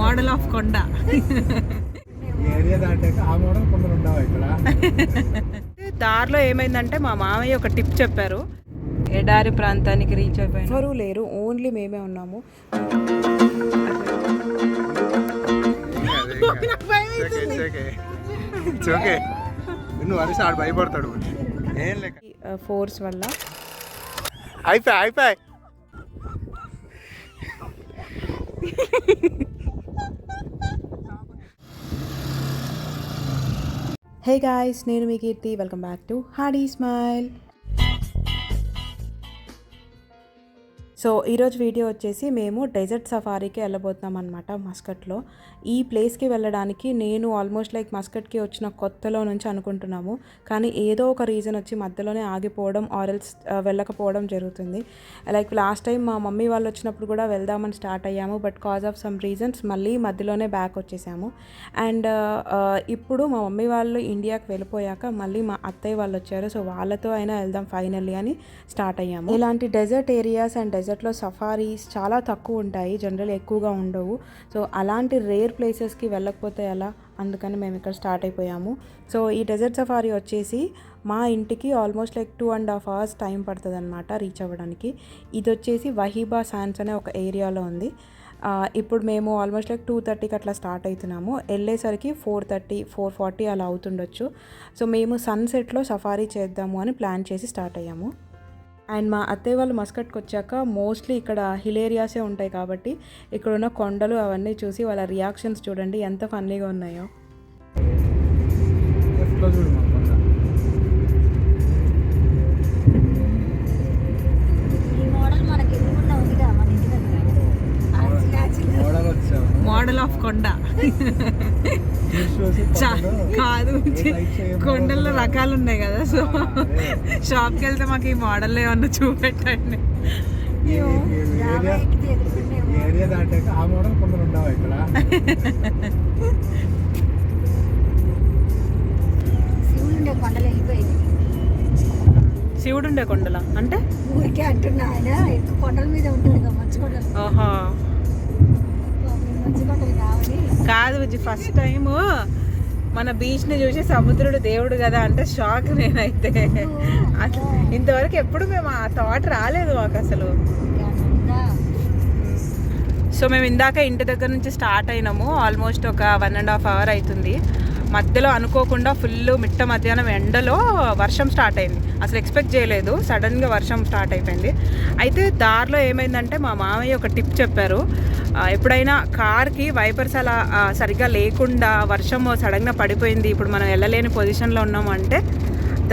Model of కొండ. దారిలో ఏమైందంటే మా మామయ్య ఒక టిప్ చెప్పారు. ఎడారి ప్రాంతానికి రీచ్ అయిపోయారు. ఎవరు లేరు, ఓన్లీ మేమే ఉన్నాము. భయపడతాడు ఫోర్స్ వల్ల అయిపోయి హే గాయ్స్, నేను మీ కీర్తి. వెల్కమ్ బ్యాక్ టు హాడీ స్మైల్. సో ఈరోజు వీడియో వచ్చేసి మేము డెజర్ట్ సఫారీకి వెళ్ళబోతున్నాం అనమాట మస్కట్లో. ఈ ప్లేస్కి వెళ్ళడానికి నేను ఆల్మోస్ట్ లైక్ మస్కట్కి వచ్చిన కొత్తలో నుంచి అనుకుంటున్నాము, కానీ ఏదో ఒక రీజన్ వచ్చి మధ్యలోనే ఆగిపోవడం ఆర్ఎల్స్ వెళ్ళకపోవడం జరుగుతుంది. లైక్ లాస్ట్ టైం మా మమ్మీ వాళ్ళు వచ్చినప్పుడు కూడా వెళ్దామని స్టార్ట్ అయ్యాము, but cause of some reasons మళ్ళీ మధ్యలోనే బ్యాక్ వచ్చేసాము. అండ్ ఇప్పుడు మా మమ్మీ వాళ్ళు ఇండియాకి వెళ్ళిపోయాక మళ్ళీ మా అత్తయ్య వాళ్ళు వచ్చారు. సో వాళ్ళతో అయినా వెళ్దాం ఫైనల్లీ అని స్టార్ట్ అయ్యాము. ఇలాంటి డెజర్ట్ ఏరియాస్ అండ్ డెజర్ట్లో సఫారీస్ చాలా తక్కువ ఉంటాయి, జనరల్ ఎక్కువగా ఉండవు. సో అలాంటి రేర్ ప్లేసెస్కి వెళ్ళకపోతే ఎలా, అందుకని మేము ఇక్కడ స్టార్ట్ అయిపోయాము. సో ఈ డెజర్ట్ సఫారీ వచ్చేసి మా ఇంటికి ఆల్మోస్ట్ లైక్ 2.5 hours టైం పడుతుంది అనమాట రీచ్ అవ్వడానికి. ఇది వచ్చేసి వహీబా శాండ్స్ అనే ఒక ఏరియాలో ఉంది. ఇప్పుడు మేము ఆల్మోస్ట్ లైక్ 2:30కి అట్లా స్టార్ట్ అవుతున్నాము. వెళ్ళేసరికి 4:30, 4:40 అలా అవుతుండొచ్చు. సో మేము సన్సెట్లో సఫారీ చేద్దాము అని ప్లాన్ చేసి స్టార్ట్ అయ్యాము. అండ్ మా అత్తయ్య వాళ్ళు మస్కట్కి వచ్చాక మోస్ట్లీ ఇక్కడ హిల్ ఏరియాసే ఉంటాయి కాబట్టి ఇక్కడ ఉన్న కొండలు అవన్నీ చూసి వాళ్ళ రియాక్షన్స్ చూడండి ఎంత ఫన్నీగా ఉన్నాయో. మోడల్ ఆఫ్ కొండ కాదు, కొండల్లో రకాలు ఉన్నాయి కదా. సో షాప్కి వెళ్తే మాకు ఈ మోడల్ ఏమన్నా చూపెట్టండి. శివుడు ఉండే కొండల అంటే ఊరికే అంటున్నా, ఆయన కొండల మీద ఉంటుంది కదా మంచి కొండలు. ఓహో మంచి కొండలు కావాలి కాదు బుజ్జి, ఫస్ట్ టైం మన బీచ్ని చూసి సముద్రుడు దేవుడు కదా అంటే షాక్ నేనైతే. అసలు ఇంతవరకు ఎప్పుడు మేము ఆ థాట్ రాలేదు మాకు అసలు. సో మేము ఇందాక ఇంటి దగ్గర నుంచి స్టార్ట్ అయినాము, ఆల్మోస్ట్ ఒక 1.5 hour అవుతుంది. మధ్యలో అనుకోకుండా ఫుల్ మిట్ట మధ్యాహ్నం ఎండలో వర్షం స్టార్ట్ అయింది. అసలు ఎక్స్పెక్ట్ చేయలేదు, సడన్గా వర్షం స్టార్ట్ అయిపోయింది. అయితే దారిలో ఏమైందంటే మా మామయ్య ఒక టిప్ చెప్పారు. ఎప్పుడైనా కార్కి వైపర్స్ అలా సరిగ్గా లేకుండా వర్షం సడన్గా పడిపోయింది, ఇప్పుడు మనం వెళ్ళలేని పొజిషన్లో ఉన్నాము అంటే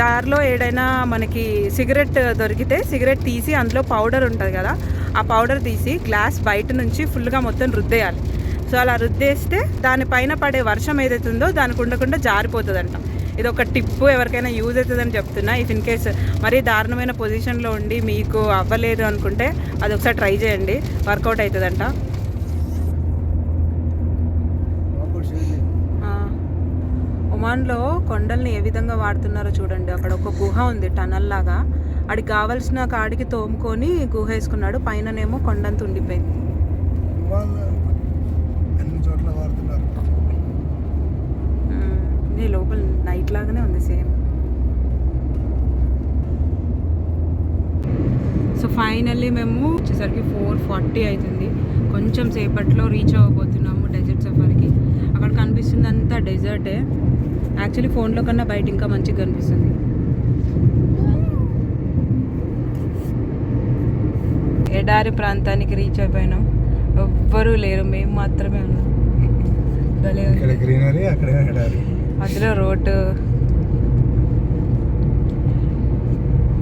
దారిలో ఏడైనా మనకి సిగరెట్ దొరికితే సిగరెట్ తీసి అందులో పౌడర్ ఉంటుంది కదా, ఆ పౌడర్ తీసి గ్లాస్ బయట నుంచి ఫుల్గా మొత్తం రుద్దేయాలి. సో అలా రుద్దేస్తే దానిపైన పడే వర్షం ఏదైతే ఉందో దానికి ఉండకుండా జారిపోతుందంట. ఇది ఒక టిప్, ఎవరికైనా యూజ్ అవుతుందని చెప్తున్నా. ఇఫ్ ఇన్ కేస్ మరీ దారుణమైన పొజిషన్లో ఉండి మీకు అవ్వలేదు అనుకుంటే అది ఒకసారి ట్రై చేయండి, వర్కౌట్ అవుతుందంట. ఒమాన్లో కొండల్ని ఏ విధంగా వాడుతున్నారో చూడండి. అక్కడ ఒక గుహ ఉంది టనల్ లాగా, అడికి కావాల్సిన కాడికి తోముకొని గుహ వేసుకున్నాడు, పైననేమో కొండంత ఉండిపోయింది. ఈ లోపల నైట్ లాగానే ఉంది సేమ్. సో ఫైనల్లీ మేము వచ్చేసరికి 4:40 అవుతుంది. కొంచెం సేపట్లో రీచ్ అవ్వబోతున్నాము డెజర్ట్ సఫారీకి. అక్కడ కనిపిస్తుంది అంతా డెజర్టే. యాక్చువల్లీ ఫోన్లో కన్నా బయట ఇంకా మంచిగా కనిపిస్తుంది. ఎడారి ప్రాంతానికి రీచ్ అయిపోయినాం, ఎవ్వరూ లేరు, మేము మాత్రమే ఉన్నాం. మధ్యలో రోడ్డు,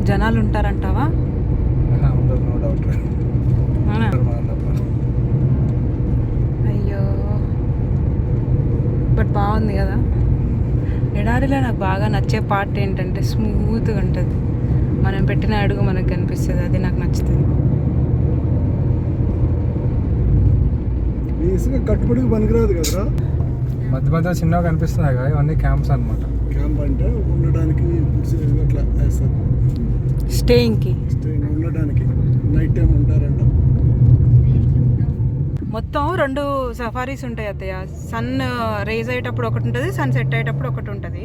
జనాలు ఉంటారంటావా? అయ్యో, బట్ బాగుంది కదా. ఎడారిలో నాకు బాగా నచ్చే పార్ట్ ఏంటంటే స్మూత్గా ఉంటుంది, మనం పెట్టిన అడుగు మనకు కనిపిస్తుంది, అది నాకు నచ్చుతుంది. కట్టుబడికి పనికిరాదు కదా, మధ్య మధ్య చిన్నగా కనిపిస్తుంది కదా, ఇవన్నీ క్యాంప్స్ అనమాట. క్యాంప్ అంటే ఉండడానికి అట్లా వేస్తారు, స్టేయింగ్కి ఉండడానికి నైట్ టైం ఉంటారంట. మొత్తం 2 సఫారీస్ ఉంటాయి అత్తయ్య. సన్ రేజ్ అయ్యేటప్పుడు ఒకటి ఉంటుంది, సన్ సెట్ అయ్యేటప్పుడు ఒకటి ఉంటుంది.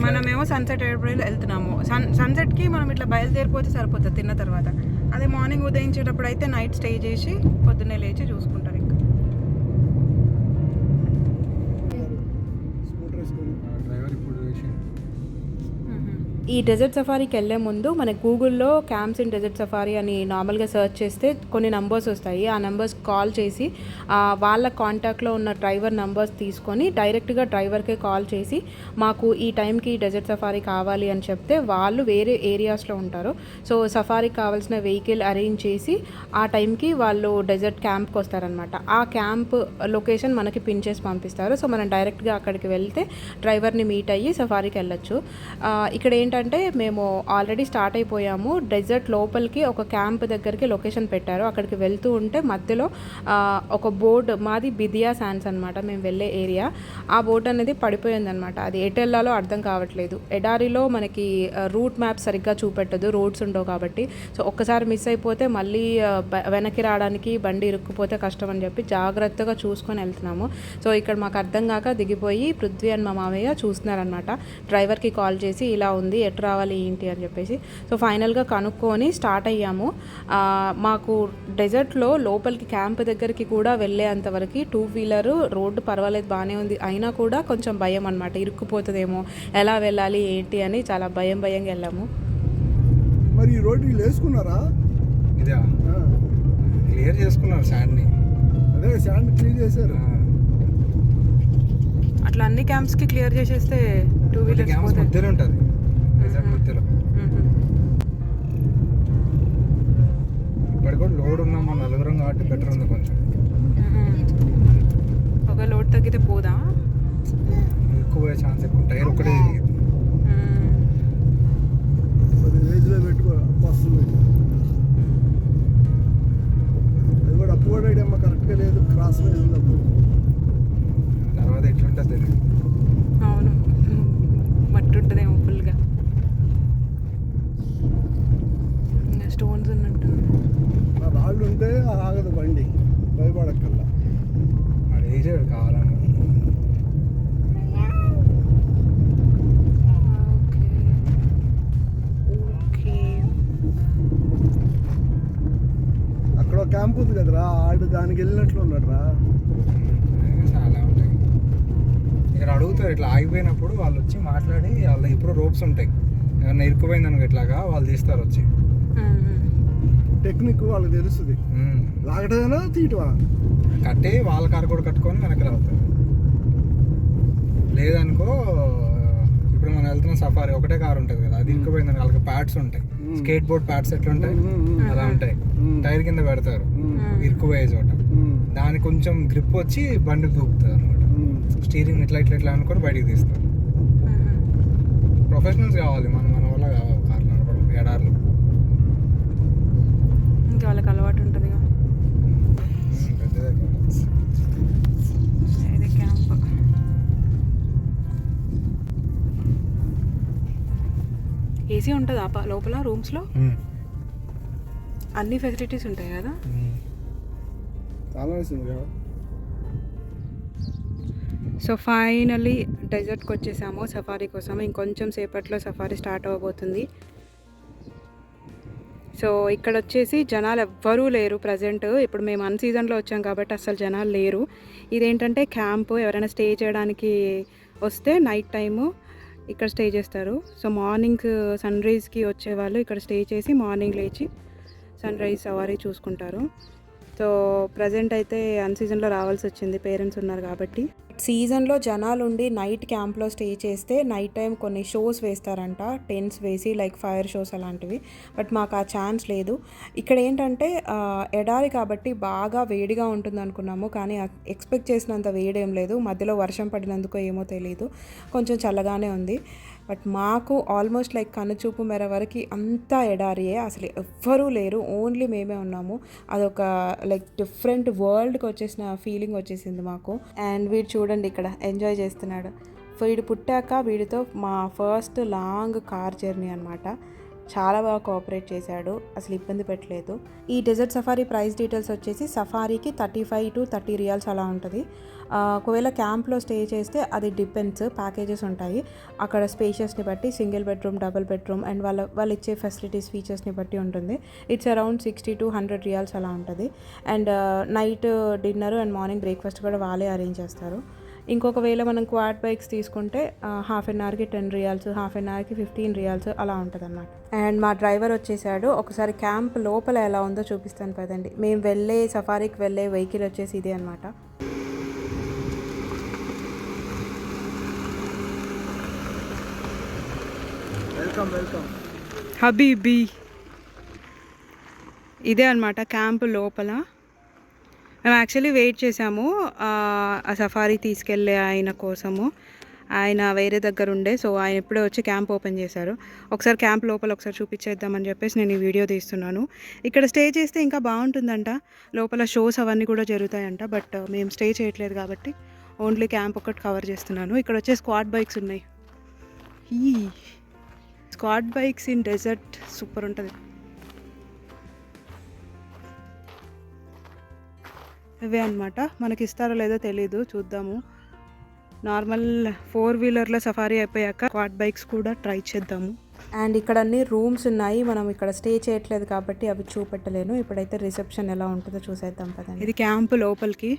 మనమేమో సన్సెట్ అయ్యేటప్పుడు వెళ్తున్నాము. సన్సెట్కి మనం ఇట్లా బయలుదేరిపోతే సరిపోతుంది తిన్న తర్వాత. అదే మార్నింగ్ ఉదయించేటప్పుడు అయితే నైట్ స్టే చేసి పొద్దున్నే లేచి చూసుకుంటారు. ఇంకా డ్రైవర్ ఇప్పుడు ఈ డెజర్ట్ సఫారీకి వెళ్ళే ముందు మన గూగుల్లో క్యాంప్స్ ఇన్ డెజర్ట్ సఫారీ అని నార్మల్గా సెర్చ్ చేస్తే కొన్ని నంబర్స్ వస్తాయి. ఆ నెంబర్స్ కాల్ చేసి వాళ్ళ కాంటాక్ట్లో ఉన్న డ్రైవర్ నంబర్స్ తీసుకొని డైరెక్ట్గా డ్రైవర్కే కాల్ చేసి మాకు ఈ టైంకి డెజర్ట్ సఫారీ కావాలి అని చెప్తే వాళ్ళు వేరే ఏరియాస్లో ఉంటారు. సో సఫారీకి కావాల్సిన వెహికల్ అరేంజ్ చేసి ఆ టైంకి వాళ్ళు డెజర్ట్ క్యాంప్కి వస్తారనమాట. ఆ క్యాంప్ లొకేషన్ మనకి పిన్ చేసి పంపిస్తారు. సో మనం డైరెక్ట్గా అక్కడికి వెళ్తే డ్రైవర్ని మీట్ అయ్యి సఫారీకి వెళ్ళొచ్చు. ఇక్కడ ఏంటంటే మేము ఆల్రెడీ స్టార్ట్ అయిపోయాము. డెజర్ట్ లోపలికి ఒక క్యాంప్ దగ్గరికి లొకేషన్ పెట్టారు. అక్కడికి వెళ్తూ ఉంటే మధ్యలో ఒక బోర్డు, మాది బిదియా శాండ్స్ అనమాట మేము వెళ్ళే ఏరియా. ఆ బోర్డు అనేది పడిపోయింది అనమాట. అది ఎటు వెళ్ళాలో అర్థం కావట్లేదు. ఎడారిలో మనకి రూట్ మ్యాప్ సరిగ్గా చూపెట్టదు, రోడ్స్ ఉండవు కాబట్టి. సో ఒక్కసారి మిస్ అయిపోతే మళ్ళీ వెనక్కి రావడానికి బండి ఇరుక్కుపోతే కష్టం అని చెప్పి జాగ్రత్తగా చూసుకొని వెళ్తున్నాము. సో ఇక్కడ మాకు అర్థం కాక దిగిపోయి పృథ్వీ అని మా మామయ్య చూస్తున్నారనమాట. డ్రైవర్కి కాల్ చేసి ఇలా ఉంది, ఎటు రావాలి ఏంటి అని చెప్పేసి. సో ఫైనల్గా కనుక్కొని స్టార్ట్ అయ్యాము. మాకు డెజర్ట్లో లోపలికి క్యాంప్ దగ్గరికి కూడా వెళ్ళేంతవరకు 2-వీలర్ రోడ్డు పర్వాలేదు, బాగానే ఉంది. అయినా కూడా కొంచెం భయం అనమాట, ఇరుక్కుపోతుందేమో, ఎలా వెళ్ళాలి ఏంటి అని చాలా భయంగా వెళ్ళాము. మరి ఈ రోడ్డు వేసుకున్నారా? ఇదే క్లియర్ చేసుకున్నారు శాండ్ని. అదే శాండ్ క్లియర్ చేశారు. అట్లా అన్ని క్యాంప్స్కి క్లియర్ చేసేస్తే 2-వీలర్స్ మధ్యలో ఉంటుంది, మధ్యలో. ఇప్పటికి కూడా లోడ్ ఉన్నాం మన నలుగురం కాబట్టి బెటర్ ఉంది కొంచెం. ఒక లోడ్ తగ్గితే పోదా? ఎక్కువ పోయే ఛాన్స్ ఎక్కువ. టైర్ ఒక్కటే తిరిగింది. రేజ్లో పెట్టుకో వస్తుంది. అది కూడా అప్పు కూడా అమ్మ కరెక్ట్గా లేదు, క్రాస్ మీద ఉంది అప్పుడు. తర్వాత ఎట్లుంటుంది తెలియదు. అవును, మట్టి ఉంటుందేమో ఫుల్గా, స్టోన్స్ ఉన్నట్టు. రాళ్ళు ఉంటే ఆగదు బండి, భయపడక్కల్లా. అది వేసాడు కావాలని. అక్కడ క్యాంప్ ఉంది కదరా, ఆడు దానికి వెళ్ళినట్లు ఉన్నాడు రా. చాలా ఉంటాయి ఇక్కడ. అడుగుతారు ఇట్లా ఆగిపోయినప్పుడు వాళ్ళు వచ్చి మాట్లాడి, వాళ్ళ ఇప్పుడు రోప్స్ ఉంటాయి, ఏమన్నా ఇరుక్కుపోయింది అనుకో ఇట్లాగా వాళ్ళు తీస్తారు వచ్చి. టెక్నిక్ వాళ్ళకి తెలుస్తుంది. లాగటమేనా తీయటమా కట్టి వాళ్ళ కారు కూడా కట్టుకొని వెనక్కి రావుతారు. లేదనుకో ఇప్పుడు మనం వెళ్తున్న సఫారీ ఒకటే కారు ఉంటుంది కదా, అది ఇరుక్కుపోయింది అనుకో వాళ్ళకి ప్యాడ్స్ ఉంటాయి, స్కేట్ బోర్డ్ ప్యాడ్స్ ఎట్లా ఉంటాయి అలా ఉంటాయి, టైర్ కింద పెడతారు ఇరుక్కుపోయే చోట. దానికి కొంచెం గ్రిప్ వచ్చి బండికి దూకుతుంది అనమాట. స్టీరింగ్ ఇట్లా ఇట్లా ఇట్లా అనుకొని బయటికి తీస్తారు. ప్రొఫెషనల్స్ కావాలి, మన వల్ల కావాలి కారు నడపడం ఎడార్లు. ఇంకా వాళ్ళకి అలవాటు ఉంటుంది. ఇది క్యాంప్. ఏసీ ఉంటుంది లోపల రూమ్స్లో, అన్ని ఫెసిలిటీస్ ఉంటాయి కదా. సో ఫైనల్లీ డెజర్ట్కి వచ్చేసాము సఫారీ కోసం. ఇంకొంచెం సేపట్లో సఫారీ స్టార్ట్ అవ్వబోతుంది. సో ఇక్కడ వచ్చేసి జనాలు ఎవ్వరూ లేరు ప్రజెంట్. ఇప్పుడు మేము అన్ సీజన్లో వచ్చాం కాబట్టి అస్సలు జనాలు లేరు. ఇదేంటంటే క్యాంపు, ఎవరైనా స్టే చేయడానికి వస్తే నైట్ టైము ఇక్కడ స్టే చేస్తారు. సో మార్నింగ్ సన్ రైజ్కి వచ్చేవాళ్ళు ఇక్కడ స్టే చేసి మార్నింగ్ లేచి సన్ రైజ్ సవారీ చూసుకుంటారు. సో ప్రజెంట్ అయితే అన్ సీజన్లో రావాల్సి వచ్చింది, పేరెంట్స్ ఉన్నారు కాబట్టి. సీజన్లో జనాలు ఉండి నైట్ క్యాంప్లో స్టే చేస్తే నైట్ టైం కొన్ని షోస్ వేస్తారంట, టెంట్స్ వేసి లైక్ ఫైర్ షోస్ అలాంటివి. బట్ మాకు ఆ ఛాన్స్ లేదు. ఇక్కడ ఏంటంటే ఎడారి కాబట్టి బాగా వేడిగా ఉంటుంది అనుకున్నాము, కానీ ఎక్స్పెక్ట్ చేసినంత వేడేం లేదు. మధ్యలో వర్షం పడినందుకో ఏమో తెలియదు, కొంచెం చల్లగానే ఉంది. బట్ మాకు ఆల్మోస్ట్ లైక్ కనుచూపు మేర వరకు అంతా ఎడారియే, అసలు ఎవ్వరూ లేరు, ఓన్లీ మేమే ఉన్నాము. అదొక లైక్ డిఫరెంట్ వరల్డ్కి వచ్చేసిన ఫీలింగ్ వచ్చేసింది మాకు. అండ్ వీడు చూడండి ఇక్కడ ఎంజాయ్ చేస్తున్నాడు. వీడు పుట్టాక వీడితో మా ఫస్ట్ లాంగ్ కార్ జర్నీ అనమాట. చాలా బాగా కోఆపరేట్ చేశాడు, అసలు ఇబ్బంది పెట్టలేదు. ఈ డెజర్ట్ సఫారీ ప్రైస్ డీటెయిల్స్ వచ్చేసి సఫారీకి 35 to 30 రియాల్స్ అలా ఉంటుంది. ఒకవేళ క్యాంప్లో స్టే చేస్తే అది డిపెండ్స్, ప్యాకేజెస్ ఉంటాయి అక్కడ స్పేషియస్ని బట్టి, single bedroom, double bedroom and వాళ్ళు ఇచ్చే ఫెసిలిటీస్, ఫీచర్స్ని బట్టి ఉంటుంది. ఇట్స్ అరౌండ్ 60 to 100 రియాల్స్ అలా ఉంటుంది. And night dinner and morning breakfast కూడా వాళ్ళే అరేంజ్ చేస్తారు. ఇంకొక వేళ మనం క్వాడ్ బైక్స్ తీసుకుంటే హాఫ్ అన్ అవర్కి 10 రియాల్స్, హాఫ్ అన్ అవర్కి 15 రియాల్స్ అలా ఉంటుంది అన్నమాట. అండ్ మా డ్రైవర్ వచ్చేసాడు. ఒకసారి క్యాంప్ లోపల ఎలా ఉందో చూపిస్తాను పదండి. మేము వెళ్ళే సఫారీకి వెళ్ళే వెహికల్ వచ్చేసి ఇదే అనమాట. Welcome welcome habibi. ఇదే అనమాట క్యాంప్ లోపల. మేము యాక్చువల్లీ వెయిట్ చేసాము ఆ సఫారీ తీసుకెళ్ళే ఆయన కోసము. ఆయన వేరే దగ్గర ఉండే, సో ఆయన ఇప్పుడే వచ్చి క్యాంప్ ఓపెన్ చేశారు. ఒకసారి క్యాంప్ లోపల ఒకసారి చూపించేద్దామని చెప్పేసి నేను ఈ వీడియో తీస్తున్నాను. ఇక్కడ స్టే చేస్తే ఇంకా బాగుంటుందంట, లోపల షోస్ అవన్నీ కూడా జరుగుతాయంట. బట్ మేము స్టే చేయట్లేదు కాబట్టి ఓన్లీ క్యాంప్ ఒకటి కవర్ చేస్తున్నాను. ఇక్కడ వచ్చే స్క్వాడ్ బైక్స్ ఉన్నాయి. ఈ squad bikes in desert super ఉంటుంది. ఇవే అనమాట. మనకి ఇస్తారో లేదో తెలీదు, చూద్దాము. నార్మల్ 4 వీలర్ల సఫారీ అయిపోయాక క్వాడ్ బైక్స్ కూడా ట్రై చేద్దాము. అండ్ ఇక్కడ అన్ని రూమ్స్ ఉన్నాయి, మనం ఇక్కడ స్టే చేయట్లేదు కాబట్టి అవి చూపెట్టలేను. ఇప్పుడైతే రిసెప్షన్ ఎలా ఉంటుందో చూసేద్దాం పదండి. ఇది క్యాంప్ లోపలికి.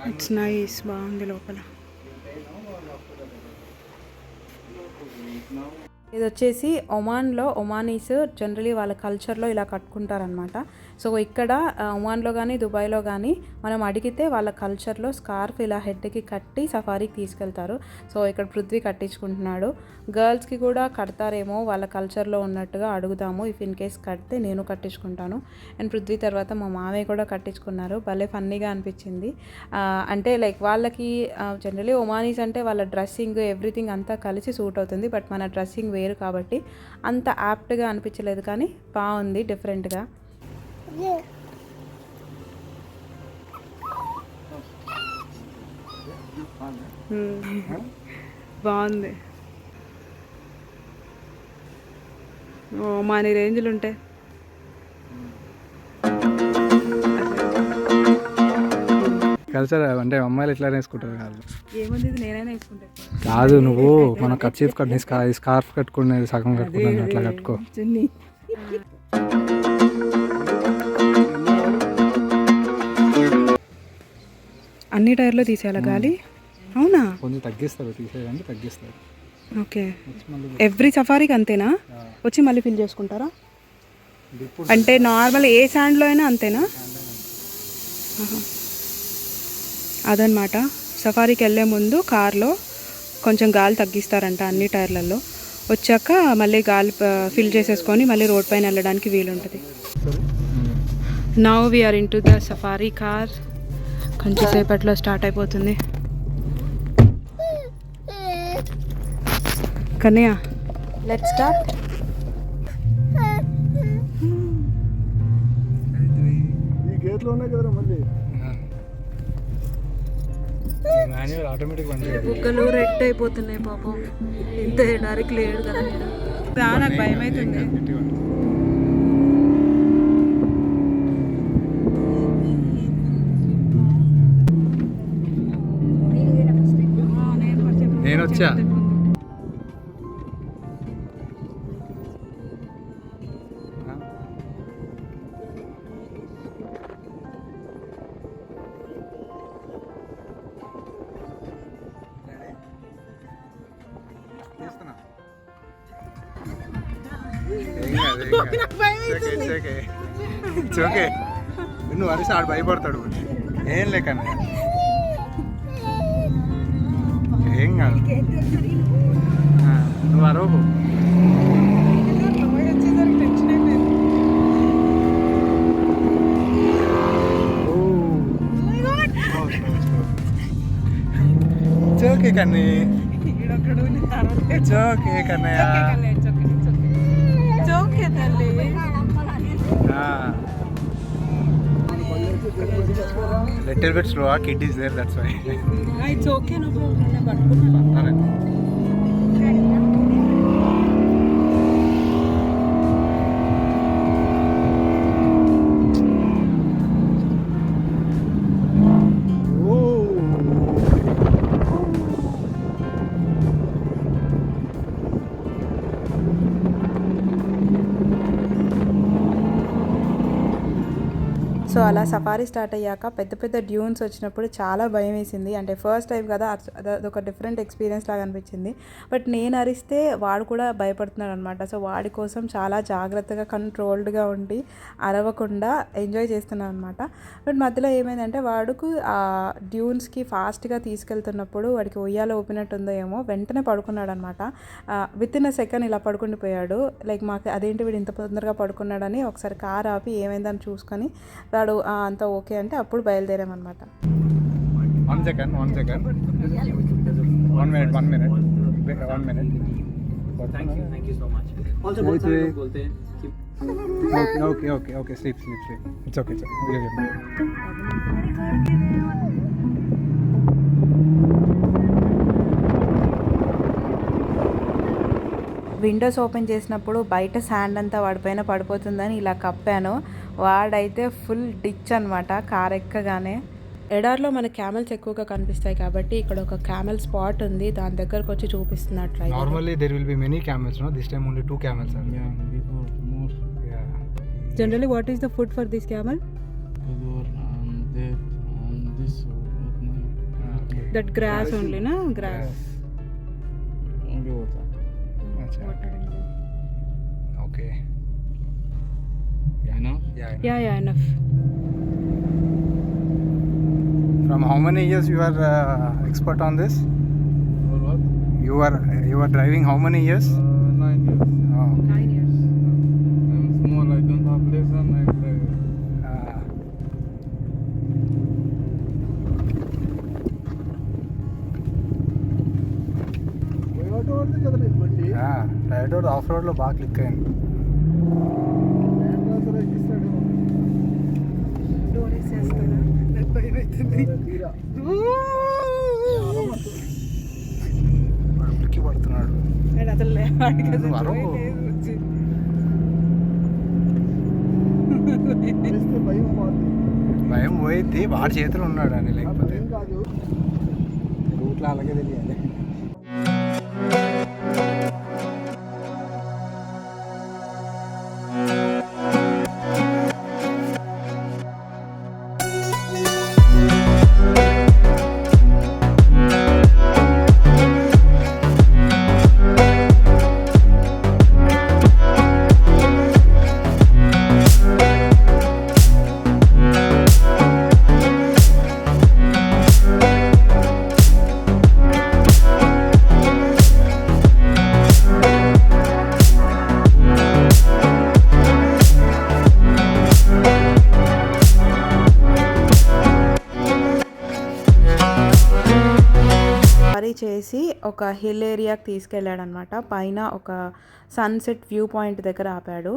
ఇట్స్ నైస్, బాగుంది లోపల. ఇది వచ్చేసి ఒమాన్లో, ఒమానీస్ జనరలీ వాళ్ళ కల్చర్లో ఇలా కట్టుకుంటారనమాట. సో ఇక్కడ ఒమాన్లో కానీ దుబాయ్లో కానీ మనం అడిగితే వాళ్ళ కల్చర్లో స్కార్ఫ్ ఇలా హెడ్కి కట్టి సఫారీకి తీసుకెళ్తారు. సో ఇక్కడ పృథ్వీ కట్టించుకుంటున్నాడు. గర్ల్స్కి కూడా కడతారేమో వాళ్ళ కల్చర్లో ఉన్నట్టుగా అడుగుదాము. ఇఫ్ ఇన్ కేస్ కడితే నేను కట్టించుకుంటాను. అండ్ పృథ్వీ తర్వాత మా మామయ్య కూడా కట్టించుకున్నారు. భలే ఫన్నీగా అనిపించింది. అంటే లైక్ వాళ్ళకి జనరలీ ఒమానీస్ అంటే వాళ్ళ డ్రెస్సింగ్ ఎవ్రీథింగ్ అంతా కలిసి సూట్ అవుతుంది. బట్ మన డ్రెస్సింగ్ వేరు కాబట్టి అంత యాప్ట్గా అనిపించలేదు, కానీ బాగుంది డిఫరెంట్గా. బాగుంది. మాని రేంజ్లు ఉంటాయి. కల్చర్ అంటే అమ్మాయిలు ఎట్లా వేసుకుంటారు కాదు. ఏముంది, నేనైనా వేసుకుంటా. కాదు, నువ్వు మన కర్చీఫ్ కట్టి స్కార్ఫ్ కట్టుకునేది సగం కట్టుకున్నాను, అట్లా కట్టుకో. అన్ని టైర్లో తీసేయాలి గాలి. అవునా? కొంచెం తగ్గిస్తారు, తీసేయాలంటే తగ్గిస్తారు. ఓకే. ఎవ్రీ సఫారీకి అంతేనా? వచ్చి మళ్ళీ ఫిల్ చేసుకుంటారా? అంటే నార్మల్ ఏ శాండ్లో అయినా అంతేనా? అదనమాట. సఫారీకి వెళ్ళే ముందు కార్లో కొంచెం గాలి తగ్గిస్తారంట అన్ని టైర్లలో. వచ్చాక మళ్ళీ గాలి ఫిల్ చేసేసుకొని మళ్ళీ రోడ్ పైన వెళ్ళడానికి వీలుంటుంది. Now we're into the safari car. కొంచెం సేపట్లో స్టార్ట్ అయిపోతుంది. Kannayya, let's start. బుక్కలు రెడ్ అయిపోతున్నాయి పాపం. ఇంత ఎడారికి లేడు కదా. నాకు భయం అవుతుంది. నేను వచ్చా. నువ్వు అరిసి ఆడు భయపడతాడు. ఏం లేకన్నా, ఏం కాదు, నువ్వు అరవకు. Okay Kanni, okay Kannayya. Little bit slow, kid is there, that's why. It's okay, no problem, నేను పట్టుకున్నాను. సో అలా సఫారీ స్టార్ట్ అయ్యాక పెద్ద పెద్ద డ్యూన్స్ వచ్చినప్పుడు చాలా భయం వేసింది. అంటే ఫస్ట్ టైం కదా, అదొక డిఫరెంట్ ఎక్స్పీరియన్స్ లాగా అనిపించింది. బట్ నేను అరిస్తే వాడు కూడా భయపడుతున్నాడు అనమాట. సో వాడి కోసం చాలా జాగ్రత్తగా కంట్రోల్డ్గా ఉండి అరవకుండా ఎంజాయ్ చేస్తున్నాను అనమాట. బట్ మధ్యలో ఏమైందంటే వాడుకు ఆ డ్యూన్స్కి ఫాస్ట్గా తీసుకెళ్తున్నప్పుడు వాడికి ఉయ్యాల ఊపినట్టుందో ఏమో వెంటనే పడుకున్నాడు అనమాట. విత్ ఇన్ అ సెకండ్ ఇలా పడుకుండిపోయాడు. లైక్ మాకు అదేంటి వీడు ఇంత తొందరగా పడుకున్నాడని ఒకసారి కార్ ఆపి ఏమైందని చూసుకొని వాడు అంతా ఓకే అంటే అప్పుడు బయలుదేరామన్నమాట. 1 second. 1 minute. Thank you so much. Also, बहुत सारे लोग बोलते हैं कि Okay. Sleep. It's okay. Windows open చేసినప్పుడు బయట శాండ్ అంతా వాడిపైన పడిపోతుందని ఇలా కప్పాను. వాడైతే ఫుల్ డిచ్ అనమాట కార్ ఎక్కగానే. ఎడార్లో మన క్యామెల్స్ ఎక్కువగా కనిపిస్తాయి కాబట్టి ఇక్కడ ఒక క్యామెల్ స్పాట్ ఉంది, దాని దగ్గరకు వచ్చి చూపిస్తున్నట్లు. Normally there will be many camels, no? This time only 2 camels are there. yeah, before more generally what is the food for this camel? before this that grass only నా grass only water. Okay. Yeah, no. Yeah. Yeah enough. From how many years you are expert on this? For what? You are driving how many years? 9 years. Oh. 9 years. I'm small. I don't have lesson. I drive. Ride road off road లో బాగా click అయింది. వాడు ఉలిక్కి పడుతున్నాడు. భయం పోయింది, వాడి చేతిలో ఉన్నాడు అని, లేకపోతే రూట్లో అలాగే తెలియాలి. చేసి ఒక హిల్ ఏరియాకి తీసుకెళ్ళాడనమాట. పైన ఒక సన్సెట్ వ్యూ పాయింట్ దగ్గర ఆపాడు.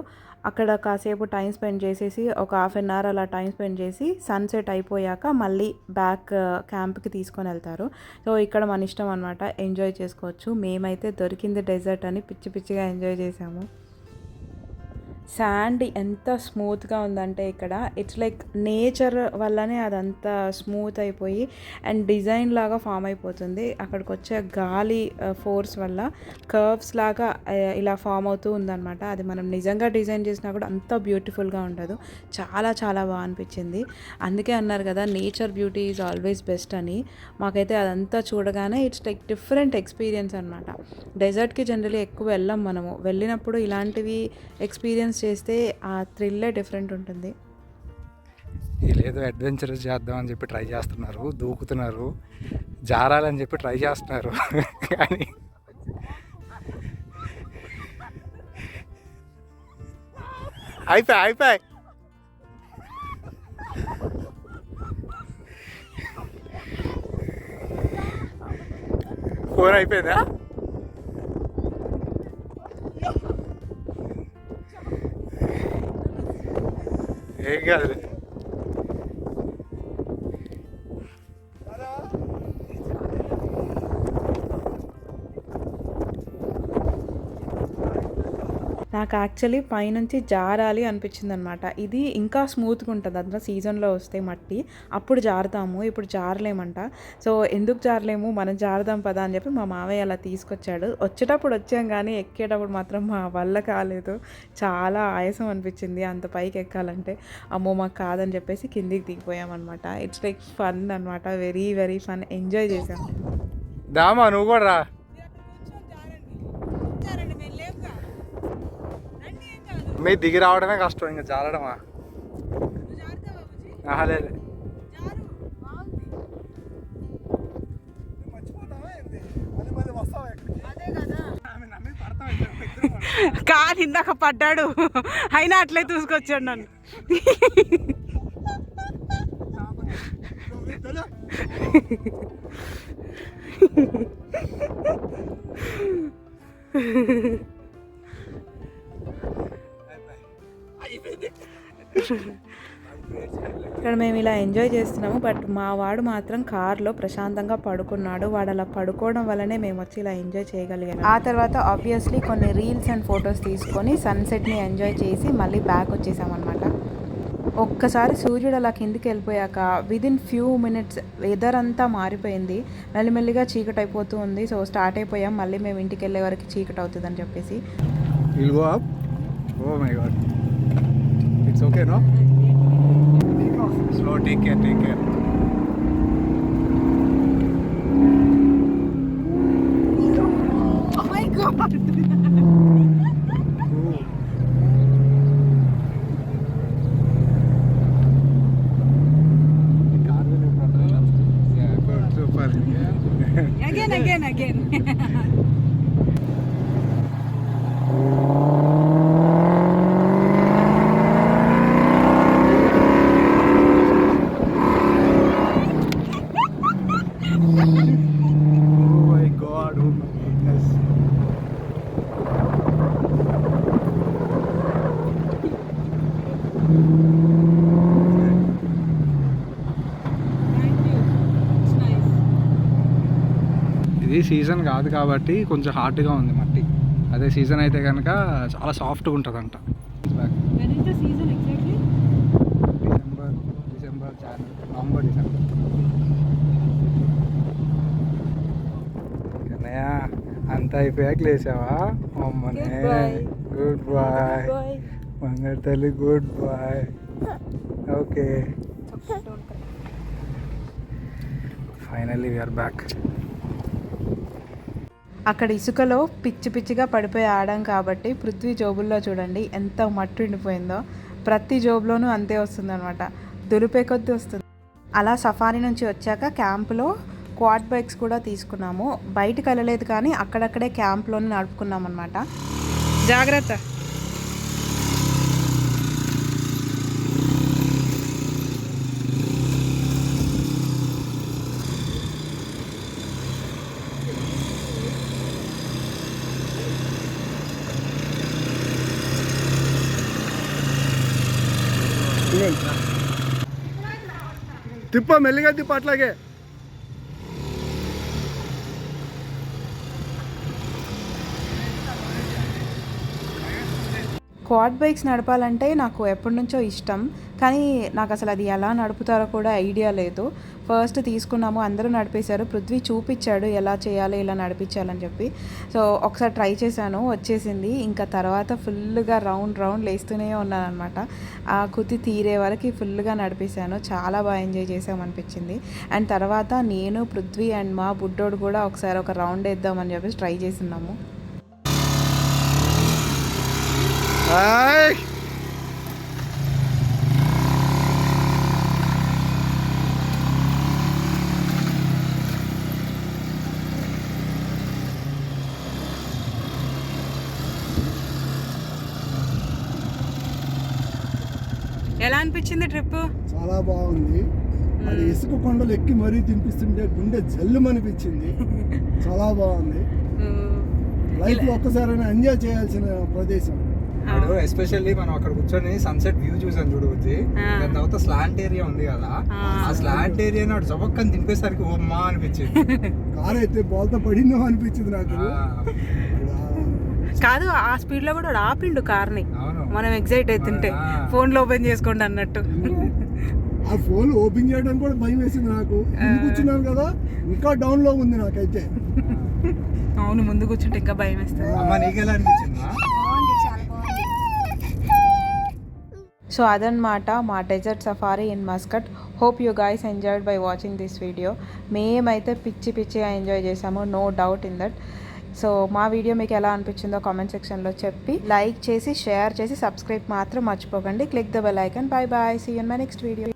అక్కడ కాసేపు టైం స్పెండ్ చేసేసి ఒక 1/2 hour అలా టైం స్పెండ్ చేసి సన్సెట్ అయిపోయాక మళ్ళీ బ్యాక్ క్యాంప్కి తీసుకొని వెళ్తారు. సో ఇక్కడ మన ఇష్టం అనమాట, ఎంజాయ్ చేసుకోవచ్చు. మేమైతే దొరికింది డెజర్ట్ అని పిచ్చిగా ఎంజాయ్ చేసాము. శాండ్ ఎంత స్మూత్గా ఉందంటే ఇక్కడ ఇట్స్ లైక్ నేచర్ వల్లనే అదంతా స్మూత్ అయిపోయి అండ్ డిజైన్ లాగా ఫామ్ అయిపోతుంది. అక్కడికి వచ్చే గాలి ఫోర్స్ వల్ల కర్వ్స్ లాగా ఇలా ఫామ్ అవుతూ ఉందన్నమాట. అది మనం నిజంగా డిజైన్ చేసినా కూడా అంత బ్యూటిఫుల్గా ఉండదు. చాలా బాగా అనిపించింది. అందుకే అన్నారు కదా, nature beauty is always best అని. మాకైతే అదంతా చూడగానే ఇట్స్ లైక్ డిఫరెంట్ ఎక్స్పీరియన్స్ అనమాట. డెజర్ట్కి జనరల్లీ ఎక్కువ వెళ్ళాం మనము. వెళ్ళినప్పుడు ఇలాంటివి ఎక్స్పీరియన్స్ చేస్తే ఆ థ్రిల్లే డిఫరెంట్ ఉంటుంది. వీళ్ళేదో అడ్వెంచరస్ చేద్దామని చెప్పి ట్రై చేస్తున్నారు, దూకుతున్నారు, జారాలని చెప్పి ట్రై చేస్తున్నారు. కానీ అయిపోయి ఫోన్ అయిపోయిందా? ఏం కాదు, నాకు యాక్చువల్లీ పైనుంచి జారాలి అనిపించింది అనమాట. ఇది ఇంకా స్మూత్గా ఉంటుంది అందులో సీజన్లో వస్తే మట్టి, అప్పుడు జారుతాము, ఇప్పుడు జారలేమంట. సో ఎందుకు జారలేము, మనం జారుదాం పదా అని చెప్పి మా మావయ్య అలా తీసుకొచ్చాడు. వచ్చేటప్పుడు వచ్చాం కానీ ఎక్కేటప్పుడు మాత్రం మా వల్ల కాలేదు, చాలా ఆయాసం అనిపించింది అంత పైకి ఎక్కాలంటే. అమ్మో మాకు కాదని చెప్పేసి కిందికి దిగిపోయామన్నమాట. ఇట్స్ లైక్ ఫన్ అనమాట, వెరీ వెరీ ఫన్, ఎంజాయ్ చేసాం. దామా నువ్వు కూడా రా. మీ దిగి రావడమే కష్టం, ఇంకా జారడమా? లేదు. కాదు ఇందాక పడ్డాడు, అయినా అట్లే తీసుకొచ్చాడు నన్ను. ఇక్కడ మేము ఇలా ఎంజాయ్ చేస్తున్నాము. బట్ మా వాడు మాత్రం కార్లో ప్రశాంతంగా పడుకున్నాడు. వాడు అలా పడుకోవడం వల్లనే మేము వచ్చి ఇలా ఎంజాయ్ చేయగలిగాము. ఆ తర్వాత ఆబ్వియస్లీ కొన్ని రీల్స్ అండ్ ఫొటోస్ తీసుకొని సన్సెట్ని ఎంజాయ్ చేసి మళ్ళీ బ్యాక్ వచ్చేసామన్నమాట. ఒక్కసారి సూర్యుడు అలా కిందికి వెళ్ళిపోయాక విదిన్ ఫ్యూ మినిట్స్ వెదర్ అంతా మారిపోయింది, మెల్లిమెల్లిగా చీకటి అయిపోతూ ఉంది. సో స్టార్ట్ అయిపోయాం మళ్ళీ మేము ఇంటికి వెళ్ళే వరకు చీకటి అవుతుందని చెప్పేసి. Oh my god. It's okay, no? Slow, take care, take care. Oh my god. Yeah, good, super. Again. ఇది సీజన్ కాదు కాబట్టి కొంచెం హార్డ్గా ఉంది మట్టి, అదే సీజన్ అయితే కనుక చాలా సాఫ్ట్గా ఉంటుందంట. December November December. అన్నయ్య అంతా అయిపోయాక లేసావా? అమ్మనే గుడ్ బాయ్ మంగళ తల్లి, good boy. Okay finally we are back. అక్కడ ఇసుకలో పిచ్చి పిచ్చిగా పడిపోయి ఆడాం కాబట్టి పృథ్వీ జోబుల్లో చూడండి ఎంత మట్టి ఉండిపోయిందో. ప్రతి జోబులోనూ అంతే వస్తుందన్నమాట, దులిపే కొద్దీ వస్తుంది. అలా సఫారీ నుంచి వచ్చాక క్యాంపులో క్వాడ్ బైక్స్ కూడా తీసుకున్నాము. బయటకు వెళ్ళలేదు కానీ అక్కడక్కడే క్యాంప్లోనే నడుపుకున్నాం అనమాట. జాగ్రత్త. తిప్ప మెల్లిగా తిప్ప అట్లాగే. క్వాడ్ బైక్స్ నడపాలంటే నాకు ఎప్పటి నుంచో ఇష్టం, కానీ నాకు అసలు అది ఎలా నడుపుతారో కూడా ఐడియా లేదు. ఫస్ట్ తీసుకున్నాము, అందరూ నడిపేశారు, పృథ్వీ చూపించాడు ఎలా చేయాలి, ఇలా నడిపించాలని చెప్పి. సో ఒకసారి ట్రై చేశాను, వచ్చేసింది. ఇంకా తర్వాత ఫుల్గా రౌండ్ వేస్తూనే ఉన్నాను అనమాట. ఆ కుతి తీరే వరకు ఫుల్గా నడిపేశాను. చాలా బాగా ఎంజాయ్ చేసామనిపించింది. అండ్ తర్వాత నేను, పృథ్వీ అండ్ మా బుడ్డోడు కూడా ఒకసారి ఒక రౌండ్ వేద్దామని చెప్పేసి ట్రై చేస్తున్నాము. ఎలా అనిపించింది ట్రిప్? చాలా బాగుంది. అది ఇసుక కొండలు ఎక్కి మరీ తినిపిస్తుంటే గుండె జల్లుమనిపించింది. చాలా బాగుంది. లైఫ్ లో ఒక్కసారైనా ఎంజాయ్ చేయాల్సిన ప్రదేశం. ఎస్పెషల్లీ మనం అక్కడ కూర్చొని సన్సెట్ వ్యూ చూసాను చూడవచ్చు. దాని తర్వాత స్లాంట్ ఏరియా ఉంది కదా, ఆ స్లాంట్ ఏరియా నాడు జబక్కని తినిపేసరికి ఓమ్మా అనిపించింది. కార్ అయితే బోల్తా పడిందో అనిపించింది నాకు. కాదు ఆ స్పీడ్లో కూడా వాడు ఆపిండు కార్ని, అవును. మనం ఎగ్జైట్ అవుతుంటే ఫోన్లో ఓపెన్ చేసుకోండి అన్నట్టు. ఆ ఫోన్ ఓపెన్ చేయడానికి కూడా భయం వేసింది నాకు. ముందు కూర్చున్నాను కదా, ఇంకా డౌన్ లో ఉంది నాకైతే. అవును, ముందు కూర్చుంటే ఇంకా భయం వేస్తుంది. అమ్మ నీకెలా అనిపించిందా? బాగుంది, చాలా బాగుంది. సో అదనమాట మా desert safari in Muscat. Hope you guys enjoyed by watching this video. మేమైతే పిచ్చిగా ఎంజాయ్ చేసాము, no doubt in that. So మా వీడియో మీకు ఎలా అనిపించిందో కామెంట్ సెక్షన్లో చెప్పి లైక్ చేసి షేర్ చేసి సబ్స్క్రైబ్ మాత్రం మర్చిపోకండి. Click the bell icon. Bye bye, see you in my next video.